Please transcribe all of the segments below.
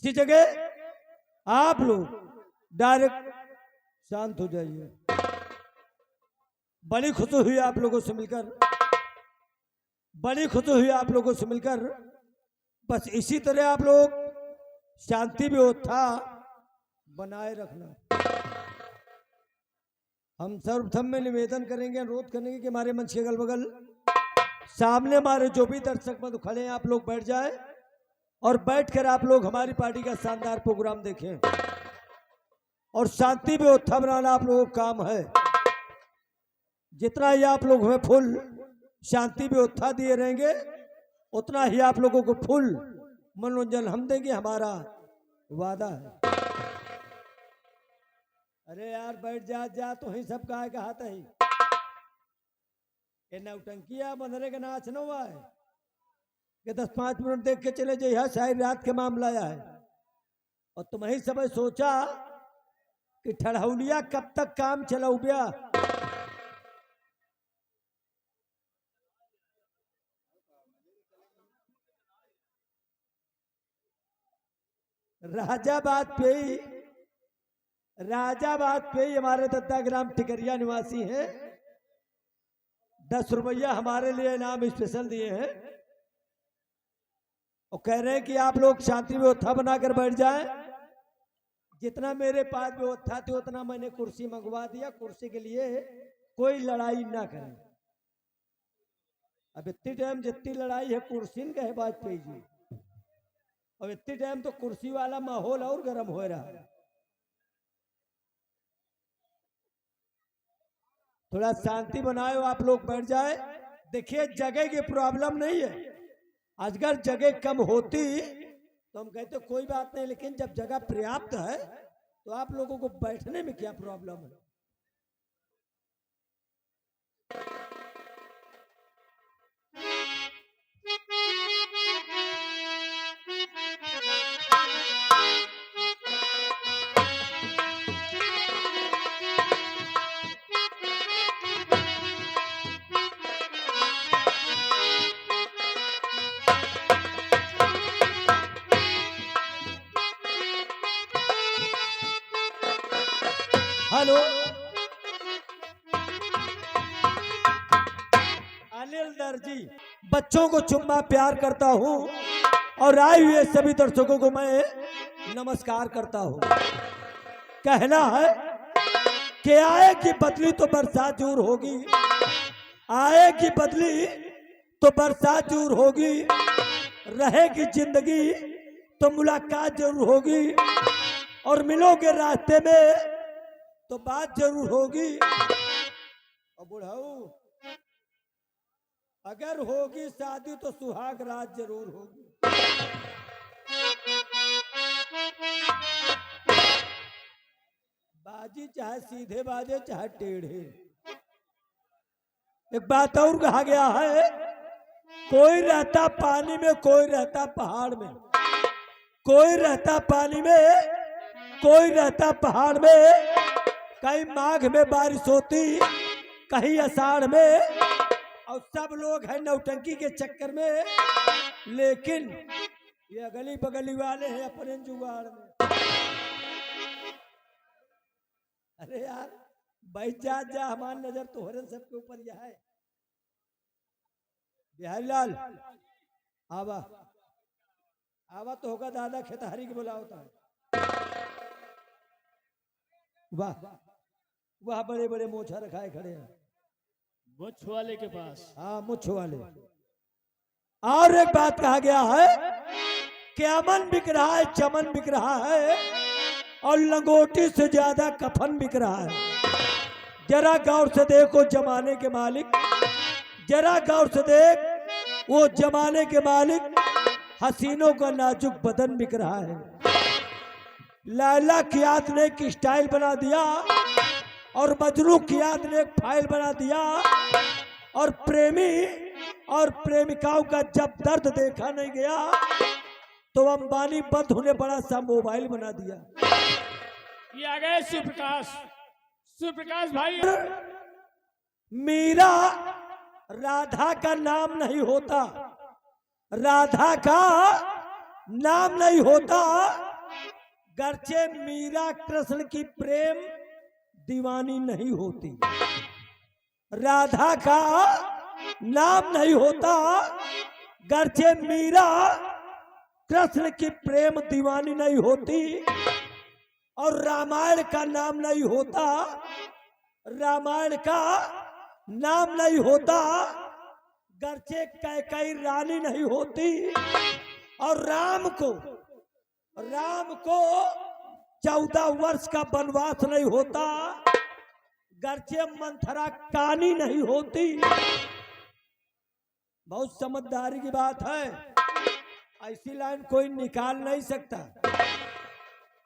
इसी जगह आप लोग डायरेक्ट शांत हो जाइए। बड़ी खुशी हुई आप लोगों से मिलकर, बड़ी खुशी हुई आप लोगों से मिलकर। बस इसी तरह आप लोग शांति व्यवस्था बनाए रखना। हम सर्वप्रथम में निवेदन करेंगे, अनुरोध करेंगे कि हमारे मंच के अगल बगल सामने हमारे जो भी दर्शक बंधु खड़े हैं आप लोग बैठ जाएं और बैठकर आप लोग हमारी पार्टी का शानदार प्रोग्राम देखें। और शांति व्यवस्था बनाना आप लोगों का काम है। जितना ही आप लोग हमें फुल शांति व्यवस्था दिए रहेंगे उतना ही आप लोगों को फुल मनोरंजन हम देंगे, हमारा वादा है। अरे यार बैठ जा तो ही सब कहा हाथ ही ये नौटंकिया बंधने का नाच न हुआ है कि 10-5 मिनट देख के चले जाइए, शायद रात के मामला है। और तुम ही सब सोचा कि ठड़ौलिया कब तक काम चलाऊ गया। राजाबाद पे ही हमारे दत्ता ग्राम टिकरिया निवासी हैं। 10 रुपया हमारे लिए इनाम स्पेशल दिए हैं और कह रहे हैं कि आप लोग शांति व्यवस्था बनाकर बैठ जाएं। जितना मेरे पास व्यवस्था थी उतना मैंने कुर्सी मंगवा दिया। कुर्सी के लिए कोई लड़ाई ना करें। अब इतनी टाइम जितनी लड़ाई है कुर्सी का है वाजपेयी जी, और इतनी टाइम तो कुर्सी वाला माहौल और गर्म हो रहा है। थोड़ा शांति बनाए, आप लोग बैठ जाए। देखिए जगह की प्रॉब्लम नहीं है। अगर जगह कम होती तो हम कहते कोई बात नहीं, लेकिन जब जगह पर्याप्त है तो आप लोगों को बैठने में क्या प्रॉब्लम है। हेलो अनिल दर्जी, बच्चों को चुम्मा प्यार करता हूं और आए हुए सभी दर्शकों को मैं नमस्कार करता हूं। कहना है कि आएगी बदली तो बरसात जरूर होगी, आएगी बदली तो बरसात जरूर होगी, रहेगी जिंदगी तो मुलाकात जरूर होगी, और मिलोगे रास्ते में तो बात जरूर होगी। और बुढ़ाऊ अगर होगी शादी तो सुहाग रात जरूर होगी। बाजी चाहे सीधे बाजे चाहे टेढ़े। एक बात और कहा गया है, कोई रहता पानी में कोई रहता पहाड़ में, कोई रहता पानी में कोई रहता पहाड़ में, कहीं माघ में बारिश होती कहीं आषाढ़ में, और सब लोग हैं नौटंकी के चक्कर में, लेकिन ये अगली बगली वाले हैं अपने जुगाड़ में। अरे यार बैठ जा हमारी नजर तो हरन सबके ऊपर यह है। बिहारी लाल आवा तो होगा, दादा खेतहरी की बोला होता है। वाह वह बड़े बड़े मोछा रखाए खड़े हैं मुछ वाले के पास। हाँ मुछ वाले। और एक बात कहा गया है कि अमन बिक रहा है, चमन बिक रहा है, और लंगोटी से ज्यादा कफन बिक रहा है। जरा गौर से देखो जमाने के मालिक, जरा गौर से देख वो जमाने के मालिक, हसीनों का नाजुक बदन बिक रहा है। लैला की याद ने एक स्टाइल बना दिया और मजनू की याद ने एक फाइल बना दिया, और प्रेमी और प्रेमिकाओं का जब दर्द देखा नहीं गया तो अंबानी बंद होने बड़ा सा मोबाइल बना दिया। ये आ गए शिवप्रकाश भाई। मीरा राधा का नाम नहीं होता, राधा का नाम नहीं होता, गर्चे मीरा कृष्ण की प्रेम दीवानी नहीं होती, राधा का नाम नहीं होता, गर्चे मीरा कृष्ण की प्रेम दीवानी नहीं होती, और रामायण का नाम नहीं होता, रामायण का नाम नहीं होता, गर्चे कैकेयी रानी नहीं होती, और राम को 14 वर्ष का वनवास नहीं होता, गर्चे मंथरा कानी नहीं होती। बहुत समझदारी की बात है, ऐसी लाइन कोई निकाल नहीं सकता।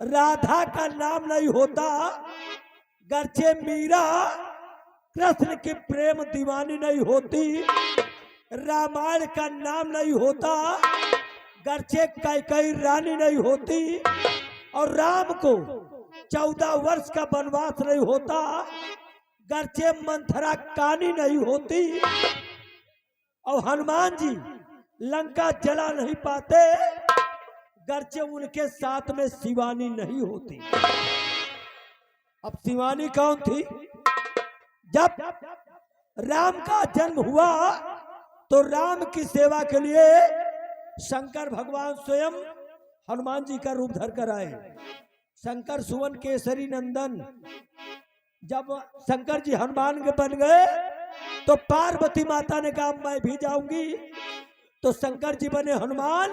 राधा का नाम नहीं होता, गर्चे मीरा कृष्ण की प्रेम दीवानी नहीं होती, रामायण का नाम नहीं होता, गर्चे कैकेयी रानी नहीं होती, और राम को 14 वर्ष का वनवास नहीं होता, गर्चे मंथरा कानी नहीं होती, और हनुमान जी लंका जला नहीं पाते, गर्चे उनके साथ में शिवानी नहीं होती। अब शिवानी कौन थी? जब राम का जन्म हुआ तो राम की सेवा के लिए शंकर भगवान स्वयं हनुमान जी का रूप धर कर आए। शंकर सुवन केसरी नंदन। जब शंकर जी हनुमान के बन गए तो पार्वती माता ने कहा मैं भी जाऊंगी, तो शंकर जी बने हनुमान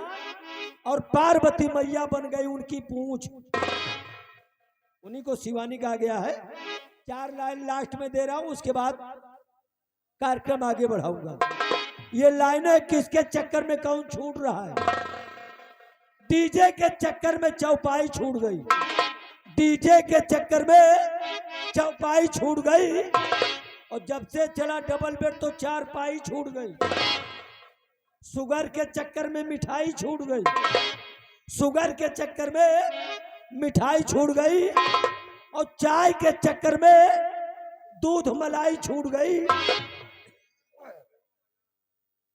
और पार्वती मैया बन गई उनकी पूंछ, उन्हीं को शिवानी कहा गया है। 4 लाइन लास्ट में दे रहा हूं, उसके बाद कार्यक्रम आगे बढ़ाऊंगा। ये लाइनें किसके चक्कर में कौन छूट रहा है? डीजे के चक्कर में चौपाई छूट गई, डीजे के चक्कर में चौपाई छूट गई, और जब से चला डबल बेड तो 4 पाई छूट गई। शुगर के चक्कर में मिठाई छूट गई, शुगर के चक्कर में मिठाई छूट गई, और चाय के चक्कर में दूध मलाई छूट गई,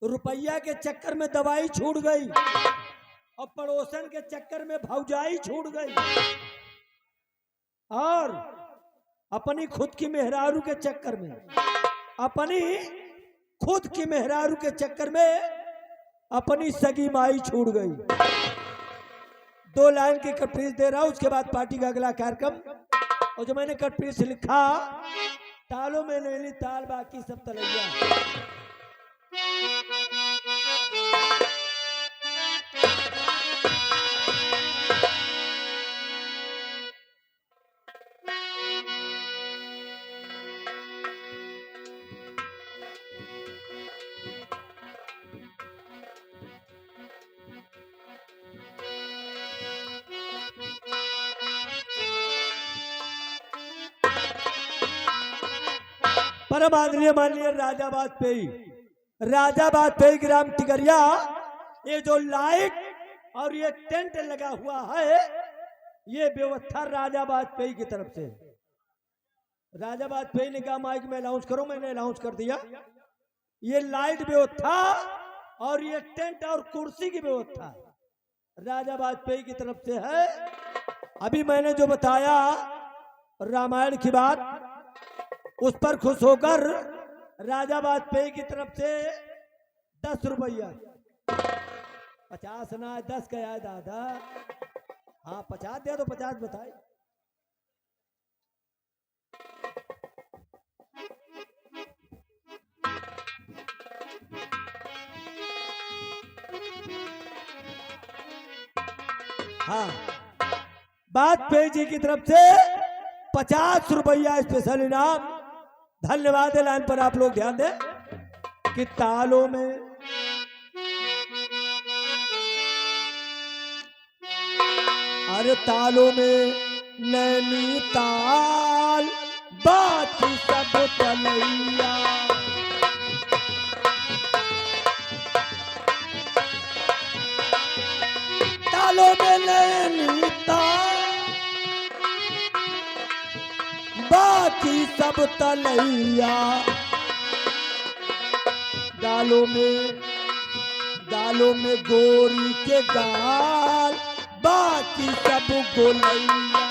रुपया के चक्कर में दवाई छूट गई, और पड़ोसन के चक्कर में भौजाई छूट गई, और अपनी खुद की मेहरारू के चक्कर में, अपनी खुद की मेहरारू के चक्कर में अपनी सगी माई छूट गई। 2 लाइन की कटपीस दे रहा हूं, उसके बाद पार्टी का अगला कार्यक्रम। और जो मैंने कटपीस लिखा, तालों में ले ली ताल, बाकी सब तलैया। परम आदरणीय माननीय राजा वाजपेयी ग्राम टिकरिया, ये जो लाइट और ये टेंट लगा हुआ है, ये व्यवस्था राजा वाजपेयी की तरफ से। राजा वाजपेयी ने कहा माइक में अनाउंस करो, मैंने अनाउंस कर दिया। ये लाइट व्यवस्था और ये टेंट और कुर्सी की व्यवस्था राजा वाजपेयी की तरफ से है। अभी मैंने जो बताया रामायण की बात, उस पर खुश होकर राजा वाजपेयी की तरफ से 10 रुपया, 50 ना 10 का है दादा, हाँ 50 दे तो 50 बताए। हाँ, वाजपेयी जी की तरफ से 50 रुपया स्पेशल इनाम। धन्यवाद है। लाइन पर आप लोग ध्यान दें कि तालों में अरे तालों में नैनीताल, बाकी सब तलैया। तालों में नैनीताल, बाकी सब तलैया। गालों में गोरी के गाल, बाकी सब गोलैया।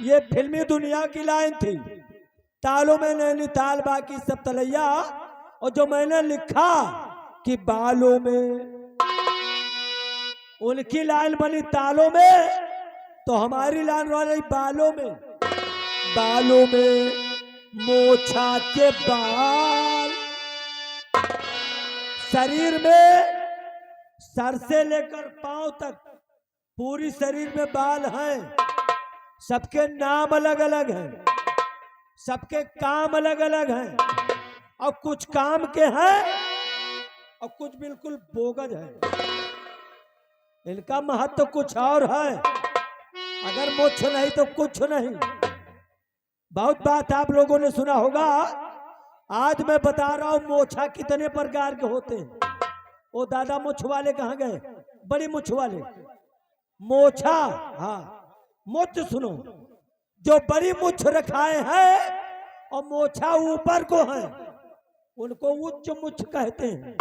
ये फिल्मी दुनिया की लाइन थी, तालों में नैनीताल बाकी सब तलैया। और जो मैंने लिखा कि बालों में, उनकी लाइन बनी तालों में, तो हमारी लाइन वाली बालों में। बालों में मोछा के बाल, शरीर में सर से लेकर पांव तक पूरी शरीर में बाल हैं। सबके नाम अलग अलग हैं, सबके काम अलग अलग हैं। और कुछ काम के हैं और कुछ बिल्कुल बोगज है। इनका महत्व कुछ और है, अगर मोछ नहीं तो कुछ नहीं। बहुत बात आप लोगों ने सुना होगा, आज मैं बता रहा हूं मोछा कितने प्रकार के होते हैं। वो दादा मुछ वाले कहाँ गए? बड़ी मुछ वाले मोछा। हाँ, मुछ सुनो, जो बड़ी मुछ रखाए हैं और मोछा ऊपर को है, उनको उच्च मुछ कहते हैं।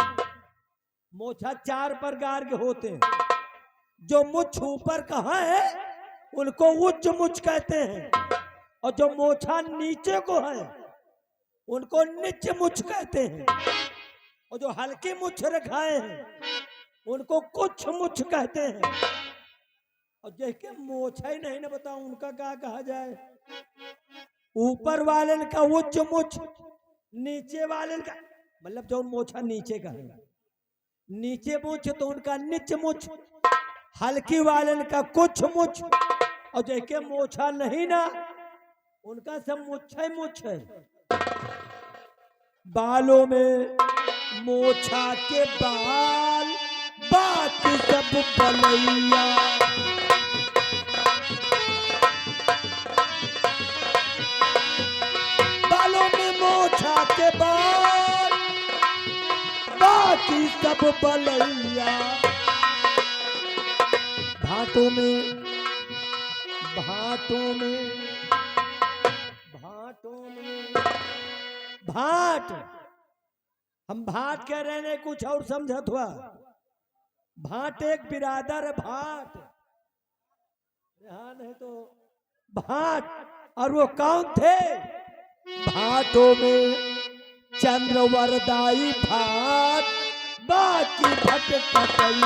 मोछा 4 प्रकार के होते हैं। जो मुछ ऊपर का है उनको उच्च मुछ कहते हैं, और जो मोछा नीचे को है उनको नीच मुछ कहते हैं। और जो हल्की मुछ रखाए हैं उनको कुछ मुछ कहते हैं। और जिसके मोछा ही नहीं ना बताओ उनका क्या कहा जाए? ऊपर वाले का उच्च मुछ, नीचे वाले का मतलब जो मोछा नीचे का है, नीचे मुछ तो उनका नीच मुछ, हल्की वाले का कुछ मुछ, और जिसके मोछा नहीं ना उनका सब मुच्छा ही मुछ है। बालों में मोछा के बाल बाकी सब बलैया। बालों में मोछा के बाल बाकी सब बलैया। भाटों में भाटों में भाटों में भाट, हम भाट कह रहे हैं, कुछ और समझत हुआ। भाट एक बिरादर है, भाट ध्यान है तो भाट। और वो कौन थे? भाटों में चंद्रवरदाई भाट बाकी भटकई।